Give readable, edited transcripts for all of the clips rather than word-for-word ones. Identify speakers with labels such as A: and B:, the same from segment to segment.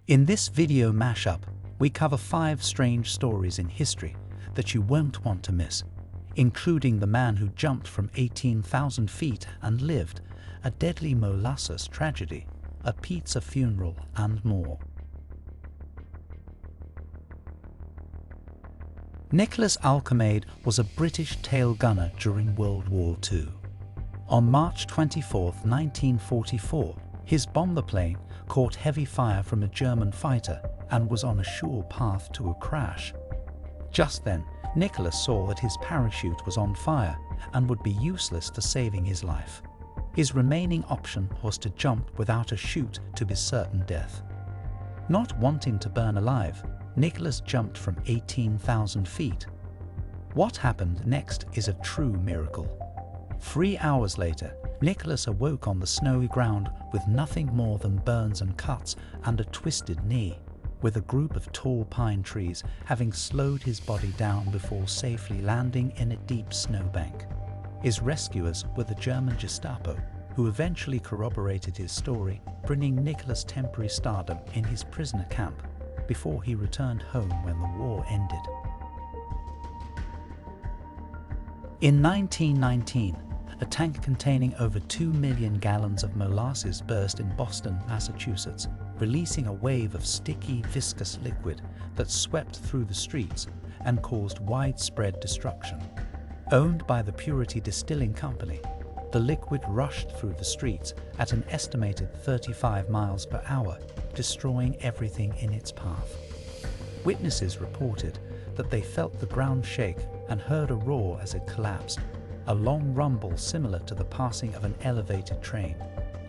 A: In this video mashup, we cover 5 strange stories in history that you won't want to miss, including the man who jumped from 18,000 feet and lived, a deadly Molasses tragedy, a pizza funeral, and more. Nicholas Alkemade was a British tail gunner during World War II. On March 24, 1944, his bomber plane caught heavy fire from a German fighter and was on a sure path to a crash. Just then, Nicholas saw that his parachute was on fire and would be useless to saving his life. His remaining option was to jump without a chute to his certain death. Not wanting to burn alive, Nicholas jumped from 18,000 feet. What happened next is a true miracle. 3 hours later, Nicholas awoke on the snowy ground with nothing more than burns and cuts and a twisted knee, with a group of tall pine trees having slowed his body down before safely landing in a deep snowbank. His rescuers were the German Gestapo, who eventually corroborated his story, bringing Nicholas temporary stardom in his prisoner camp before he returned home when the war ended. In 1919, a tank containing over 2 million gallons of molasses burst in Boston, Massachusetts, releasing a wave of sticky, viscous liquid that swept through the streets and caused widespread destruction. Owned by the Purity Distilling Company, the liquid rushed through the streets at an estimated 35 miles per hour, destroying everything in its path. Witnesses reported that they felt the ground shake and heard a roar as it collapsed, a long rumble similar to the passing of an elevated train.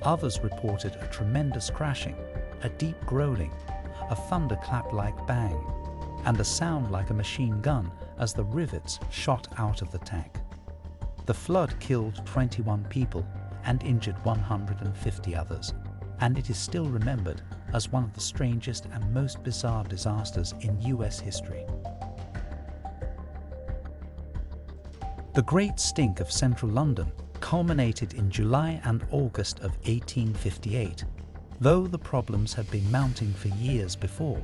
A: Others reported a tremendous crashing, a deep growling, a thunderclap-like bang, and a sound like a machine gun as the rivets shot out of the tank. The flood killed 21 people and injured 150 others, and it is still remembered as one of the strangest and most bizarre disasters in US history. The Great Stink of central London culminated in July and August of 1858, though the problems had been mounting for years before.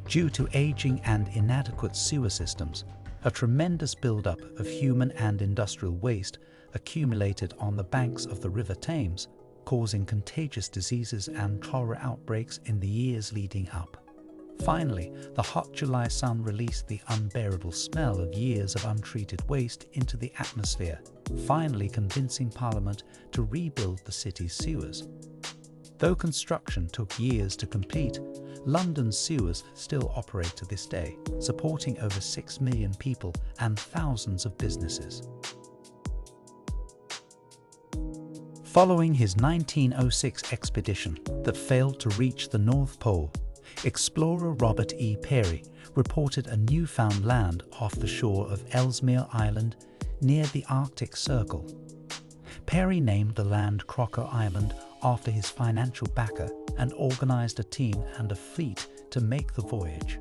A: Due to aging and inadequate sewer systems, a tremendous buildup of human and industrial waste accumulated on the banks of the River Thames, causing contagious diseases and cholera outbreaks in the years leading up. Finally, the hot July sun released the unbearable smell of years of untreated waste into the atmosphere, finally convincing Parliament to rebuild the city's sewers. Though construction took years to complete, London's sewers still operate to this day, supporting over 6 million people and thousands of businesses. Following his 1906 expedition that failed to reach the North Pole, explorer Robert E. Peary reported a newfound land off the shore of Ellesmere Island near the Arctic Circle. Peary named the land Crocker Island after his financial backer and organized a team and a fleet to make the voyage.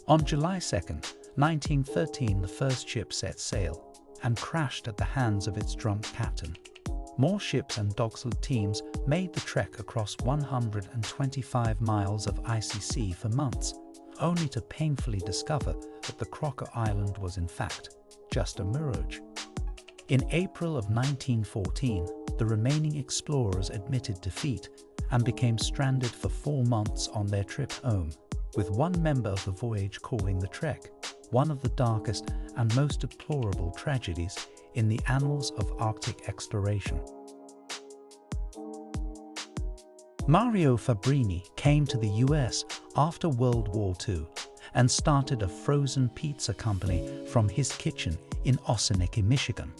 A: On July 2, 1913, the first ship set sail and crashed at the hands of its drunk captain. More ships and dogsled teams made the trek across 125 miles of icy sea for months, only to painfully discover that the Crocker Island was in fact just a mirage. In April of 1914, the remaining explorers admitted defeat and became stranded for 4 months on their trip home, with one member of the voyage calling the trek one of the darkest and most deplorable tragedies in the annals of Arctic exploration. Mario Fabrini came to the US after World War II and started a frozen pizza company from his kitchen in Osineke, Michigan.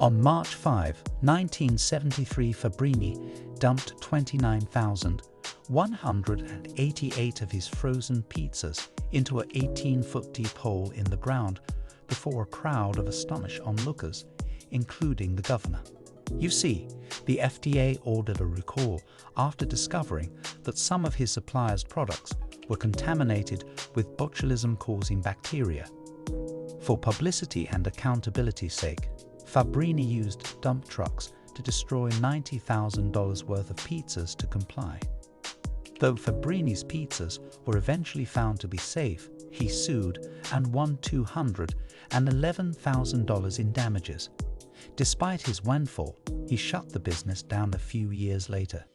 A: On March 5, 1973, Fabrini dumped 29,188 of his frozen pizzas into an 18-foot deep hole in the ground before a crowd of astonished onlookers, including the governor. You see, the FDA ordered a recall after discovering that some of his suppliers' products were contaminated with botulism-causing bacteria. For publicity and accountability's sake, Fabrini used dump trucks to destroy $90,000 worth of pizzas to comply. Though Fabrini's pizzas were eventually found to be safe, he sued and won $211,000 in damages. Despite his windfall, he shut the business down a few years later.